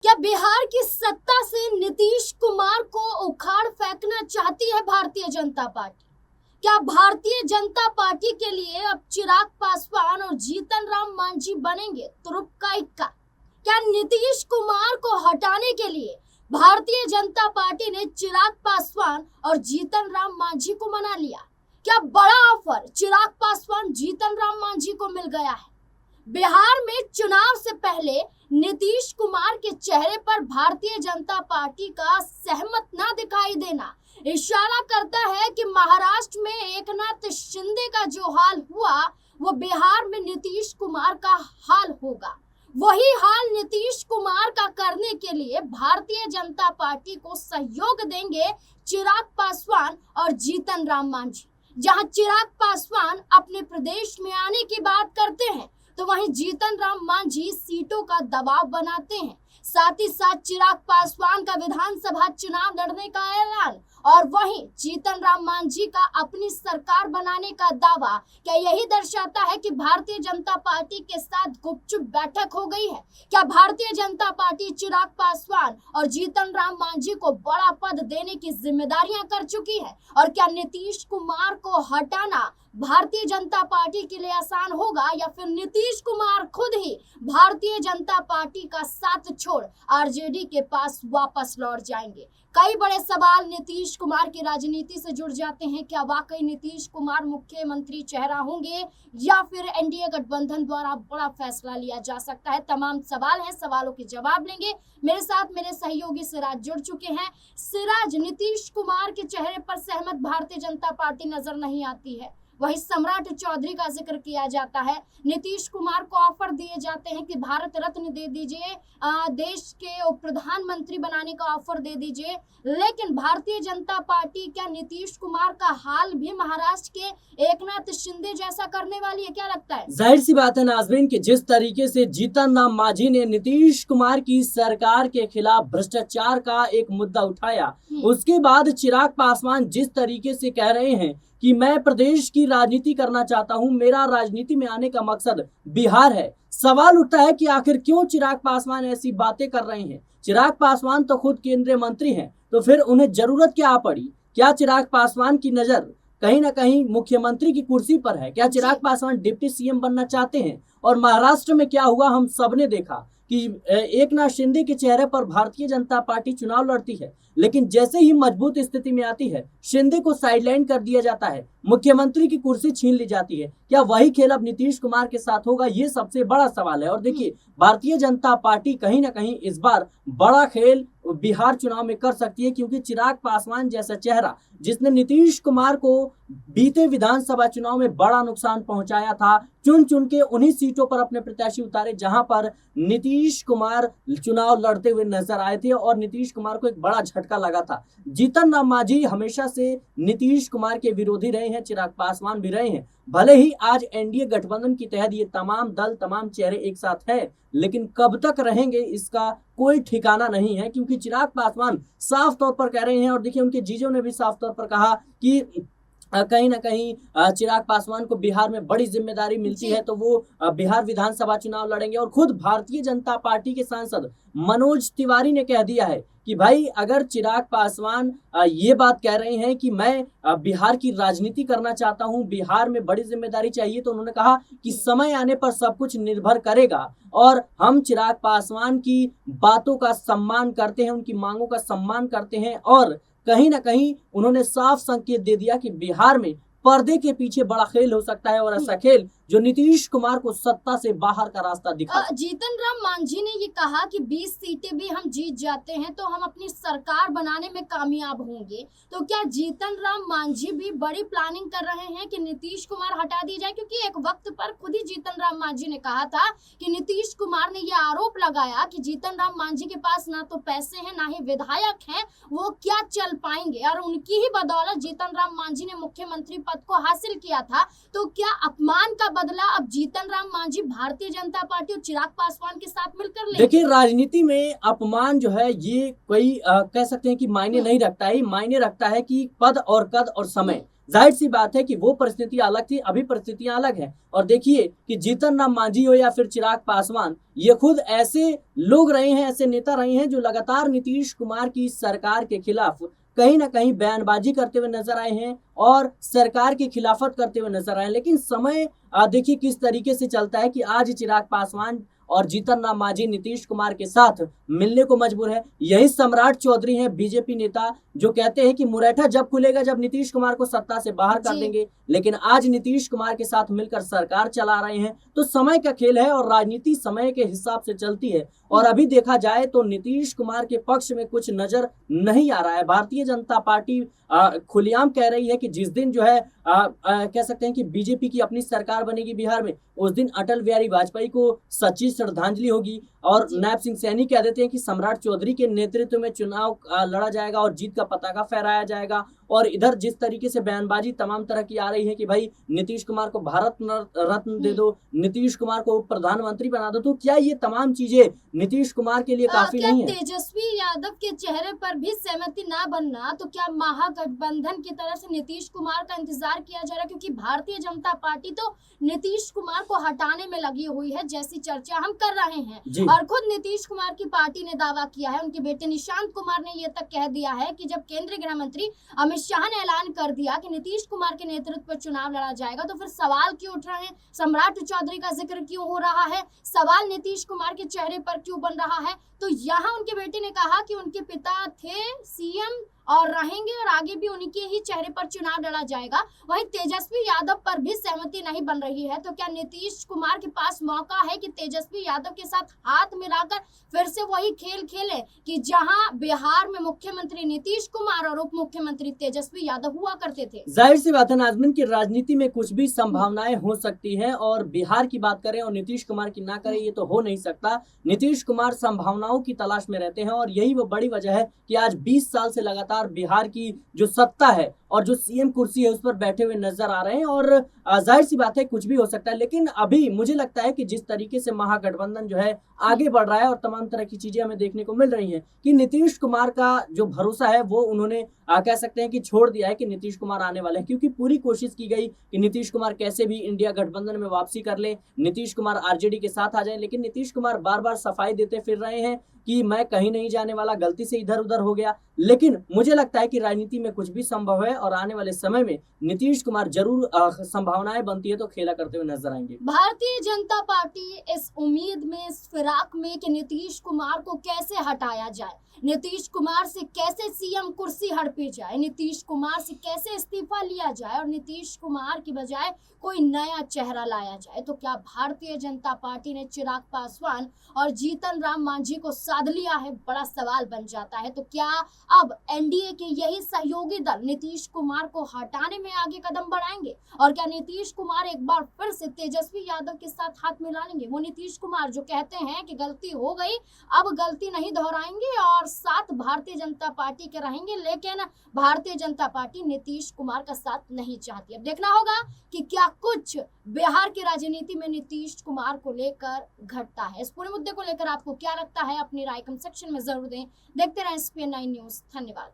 क्या बिहार की सत्ता से नीतीश कुमार को उखाड़ फेंकना चाहती है भारतीय जनता पार्टी? क्या भारतीय जनता पार्टी के लिए अब चिराग पासवान और जीतन राम मांझी बनेंगे तुरुप का इक्का? क्या नीतीश कुमार को हटाने के लिए भारतीय जनता पार्टी ने चिराग पासवान और जीतन राम मांझी को मना लिया? क्या बड़ा ऑफर चिराग पासवान जीतन राम मांझी को मिल गया है? बिहार में चुनाव से पहले नीतीश कुमार के चेहरे पर भारतीय जनता पार्टी का सहमत ना दिखाई देना इशारा करता है कि महाराष्ट्र में एकनाथ शिंदे का जो हाल हुआ वो बिहार में नीतीश कुमार का हाल होगा। वही हाल नीतीश कुमार का करने के लिए भारतीय जनता पार्टी को सहयोग देंगे चिराग पासवान और जीतन राम मांझी। जहां चिराग पासवान अपने प्रदेश में आने की बात करते हैं तो वहीं जीतन राम मांझी सीटों का दबाव बनाते हैं। साथ ही साथ चिराग पासवान का विधानसभा चुनाव लड़ने का ऐलान और वहीं जीतन राम मांझी का अपनी सरकार बनाने का दावा। क्या यही दर्शाता है कि भारतीय जनता पार्टी के साथ गुपचुप बैठक हो गई है? क्या भारतीय जनता पार्टी चिराग पासवान और जीतन राम मांझी को बड़ा पद देने की जिम्मेदारियां कर चुकी है? और क्या नीतीश कुमार को हटाना भारतीय जनता पार्टी के लिए आसान होगा या फिर नीतीश कुमार खुद ही भारतीय जनता पार्टी का साथ छोड़ आरजेडी के पास वापस लौट जाएंगे? कई बड़े सवाल नीतीश कुमार की राजनीति से जुड़ जाते हैं। क्या वाकई नीतीश कुमार मुख्यमंत्री चेहरा होंगे या फिर एनडीए गठबंधन द्वारा बड़ा फैसला लिया जा सकता है? तमाम सवाल हैं, सवालों के जवाब लेंगे। मेरे साथ मेरे सहयोगी सिराज जुड़ चुके हैं। सिराज, नीतीश कुमार के चेहरे पर सहमत भारतीय जनता पार्टी नजर नहीं आती है। वही सम्राट चौधरी का जिक्र किया जाता है। नीतीश कुमार को ऑफर दिए जाते हैं कि भारत रत्न दे दीजिए, देश के उप प्रधानमंत्री बनाने का ऑफर दे दीजिए। लेकिन भारतीय जनता पार्टी क्या नीतीश कुमार का हाल भी महाराष्ट्र के एकनाथ शिंदे जैसा करने वाली है? क्या लगता है? जाहिर सी बात है नाजरीन कि जिस तरीके से जीतन राम मांझी ने नीतीश कुमार की सरकार के खिलाफ भ्रष्टाचार का एक मुद्दा उठाया, उसके बाद चिराग पासवान जिस तरीके से कह रहे हैं कि मैं प्रदेश की राजनीति करना चाहता हूं, मेरा राजनीति में आने का मकसद बिहार है। सवाल उठता है कि आखिर क्यों चिराग पासवान ऐसी बातें कर रहे हैं? चिराग पासवान तो खुद केंद्रीय मंत्री हैं, तो फिर उन्हें जरूरत क्या पड़ी? क्या चिराग पासवान की नजर कहीं ना कहीं मुख्यमंत्री की कुर्सी पर है? क्या चिराग पासवान डिप्टी सीएम बनना चाहते हैं? और महाराष्ट्र में क्या हुआ हम सबने देखा कि एकनाथ शिंदे के चेहरे पर भारतीय जनता पार्टी चुनाव लड़ती है, लेकिन जैसे ही मजबूत स्थिति में आती है शिंदे को साइडलाइन कर दिया जाता है, मुख्यमंत्री की कुर्सी छीन ली जाती है। क्या वही खेल अब नीतीश कुमार के साथ होगा? ये सबसे बड़ा सवाल है। और देखिए, भारतीय जनता पार्टी कहीं ना कहीं इस बार बड़ा खेल बिहार चुनाव में कर सकती है, क्योंकि चिराग पासवान जैसा चेहरा जिसने नीतीश कुमार को बीते विधानसभा चुनाव में बड़ा नुकसान पहुंचाया था, चुन चुन के उन्हीं सीटों पर अपने प्रत्याशी उतारे जहां पर नीतीश कुमार चुनाव लड़ते हुए नजर आए थे और नीतीश कुमार को एक बड़ा झटका लगा था। जीतन राम मांझी हमेशा से नीतीश कुमार के विरोधी रहे हैं, चिराग पासवान भी रहे हैं। भले ही आज एनडीए गठबंधन के तहत ये तमाम दल, तमाम चेहरे एक साथ है, लेकिन कब तक रहेंगे इसका कोई ठिकाना नहीं है, क्योंकि चिराग पासवान साफ तौर पर कह रहे हैं। और देखिए, उनके जीजों ने भी साफ तौर पर कहा कि कहीं ना कहीं चिराग पासवान को बिहार में बड़ी जिम्मेदारी मिलती है, तो वो बिहार विधानसभा चुनाव लड़ेंगे। और खुद भारतीय जनता पार्टी के सांसद मनोज तिवारी ने कह दिया है कि भाई, अगर चिराग पासवान ये बात कह रहे हैं कि मैं बिहार की राजनीति करना चाहता हूं, बिहार में बड़ी जिम्मेदारी चाहिए, तो उन्होंने कहा कि समय आने पर सब कुछ निर्भर करेगा और हम चिराग पासवान की बातों का सम्मान करते हैं, उनकी मांगों का सम्मान करते हैं। और कहीं ना कहीं उन्होंने साफ संकेत दे दिया कि बिहार में पर्दे के पीछे बड़ा खेल हो सकता है, और ऐसा खेल जो नीतीश कुमार को सत्ता से बाहर का रास्ता दिखा। जीतन राम मांझी ने ये कहा कि 20 सीटें भी हम जीत जाते हैं तो हम अपनी सरकार बनाने में कामयाब होंगे। तो क्या जीतन राम मांझी भी बड़ी प्लानिंग कर रहे हैं कि नीतीश कुमार हटा दी जाए? क्योंकि एक वक्त पर खुद ही जीतन राम मांझी ने कहा था कि नीतीश कुमार ने यह आरोप लगाया कि जीतन राम मांझी के पास ना तो पैसे हैं ना ही विधायक हैं, वो क्या चल पाएंगे, और उनकी ही बदौलत जीतन राम मांझी ने मुख्यमंत्री पद को हासिल किया था। तो क्या अपमान का बदला अब जीतन राम मांझी भारतीय जनता पार्टी और चिराग पासवान के साथ मिलकर लेंगे? देखिए, राजनीति में अपमान जो है ये कोई कह सकते हैं कि मायने नहीं रखता है। मायने रखता है कि पद और कद और समय। जाहिर सी बात है कि वो परिस्थितियां अलग थी, अभी परिस्थितियां अलग है। और देखिए कि जीतन राम मांझी हो या फिर चिराग पासवान, ये खुद ऐसे लोग रहे हैं, ऐसे नेता रहे हैं जो लगातार नीतीश कुमार की सरकार के खिलाफ कहीं ना कहीं बयानबाजी करते हुए नजर आए हैं और सरकार की खिलाफत करते हुए नजर आए हैं। लेकिन समय देखिए किस तरीके से चलता है कि आज चिराग पासवान और जीतन राम मांझी नीतीश कुमार के साथ मिलने को मजबूर है। यही सम्राट चौधरी हैं, बीजेपी नेता, जो कहते हैं कि मुरैठा जब खुलेगा जब नीतीश कुमार को सत्ता से बाहर कर देंगे। लेकिन आज नीतीश कुमार के साथ मिलकर सरकार चला रहे हैं। तो समय का खेल है और राजनीति समय के हिसाब से चलती है। और अभी देखा जाए तो नीतीश कुमार के पक्ष में कुछ नजर नहीं आ रहा है। भारतीय जनता पार्टी खुलेआम कह रही है कि जिस दिन जो है कह सकते हैं कि बीजेपी की अपनी सरकार बनेगी बिहार में, उस दिन अटल बिहारी वाजपेयी को सच्ची श्रद्धांजलि होगी। और नायब सिंह सैनी कह देते हैं कि सम्राट चौधरी के नेतृत्व में चुनाव लड़ा जाएगा और जीत का पताका फहराया जाएगा। और इधर जिस तरीके से बयानबाजी तमाम तरह की आ रही है कि भाई नीतीश कुमार को भारत रत्न दे दो, नीतीश कुमार को प्रधानमंत्री बना दो, तो क्या ये तमाम चीजें नीतीश कुमार के लिए काफी नहीं है? तेजस्वी यादव के चेहरे पर भी सहमति ना बनना, तो क्या महागठबंधन की तरफ से नीतीश कुमार का इंतजार किया जा रहा है? क्योंकि भारतीय जनता पार्टी तो नीतीश कुमार को हटाने में लगी हुई है, जैसी चर्चा हम कर रहे हैं। और खुद नीतीश कुमार की पार्टी ने दावा किया है, उनके बेटे निशांत कुमार ने ये तक कह दिया है कि जब केंद्रीय गृह मंत्री अमित शाह ने ऐलान कर दिया कि नीतीश कुमार के नेतृत्व पर चुनाव लड़ा जाएगा, तो फिर सवाल क्यों उठ रहे हैं? सम्राट चौधरी का जिक्र क्यों हो रहा है? सवाल नीतीश कुमार के चेहरे पर क्यों बन रहा है? तो यहाँ उनके बेटे ने कहा कि उनके पिता थे सीएम और रहेंगे और आगे भी उन्हीं के ही चेहरे पर चुनाव लड़ा जाएगा। वहीं तेजस्वी यादव पर भी सहमति नहीं बन रही है। तो क्या नीतीश कुमार के पास मौका है कि तेजस्वी यादव के साथ हाथ मिलाकर फिर से वही खेल खेले कि जहां बिहार में मुख्यमंत्री नीतीश कुमार और उप मुख्यमंत्री तेजस्वी यादव हुआ करते थे? जाहिर सी बात है नाज़मीन की राजनीति में कुछ भी संभावनाएं हो सकती हैं। और बिहार की बात करें और नीतीश कुमार की ना करें, ये तो हो नहीं सकता। नीतीश कुमार संभावनाओं की तलाश में रहते हैं और यही वो बड़ी वजह है कि आज 20 साल से लगातार बिहार की जो सत्ता है और जो सीएम कुर्सी है उस पर बैठे हुए नजर आ रहे हैं। और जाहिर सी बात है कुछ भी हो सकता है। लेकिन अभी मुझे लगता है कि जिस तरीके से महागठबंधन जो है आगे बढ़ रहा है और तमाम तरह की चीजें हमें देखने को मिल रही हैं कि नीतीश कुमार का जो भरोसा है वो उन्होंने कह सकते हैं कि छोड़ दिया है कि नीतीश कुमार आने वाले हैं। क्योंकि पूरी कोशिश की गई कि नीतीश कुमार कैसे भी इंडिया गठबंधन में वापसी कर ले, नीतीश कुमार आरजेडी के साथ आ जाए। लेकिन नीतीश कुमार बार बार सफाई देते फिर रहे हैं कि मैं कहीं नहीं जाने वाला, गलती से इधर उधर हो गया। लेकिन मुझे लगता है कि राजनीति में कुछ भी संभव है और आने वाले समय में नीतीश कुमार जरूर संभावनाएं बनती है तो खेला करते हुए नजर आएंगे। भारतीय जनता पार्टी इस उम्मीद में, इस फिराक में कि नीतीश कुमार को कैसे हटाया जाए, नीतीश कुमार से कैसे सीएम कुर्सी हड़पी जाए, नीतीश कुमार से कैसे इस्तीफा लिया जाए और नीतीश कुमार की बजाय कोई नया चेहरा लाया जाए। तो क्या भारतीय जनता पार्टी ने चिराग पासवान और जीतन राम मांझी को साध लिया है? बड़ा सवाल बन जाता है। तो क्या अब एनडीए के यही सहयोगी दल नीतीश कुमार को हटाने में आगे कदम बढ़ाएंगे? और क्या नीतीश कुमार एक बार फिर से तेजस्वी यादव के साथ हाथ मिला लेंगे? वो नीतीश कुमार जो कहते हैं कि गलती हो गई, अब गलती नहीं दोहराएंगे और साथ भारतीय जनता पार्टी के रहेंगे। लेकिन भारतीय जनता पार्टी नीतीश कुमार का साथ नहीं चाहती। अब देखना होगा कि क्या कुछ बिहार की राजनीति में नीतीश कुमार को लेकर घटता है। इस पूरे मुद्दे को लेकर आपको क्या लगता है? अपनी राय कमेंट सेक्शन में जरूर दें। देखते रहें SPN9 न्यूज। धन्यवाद।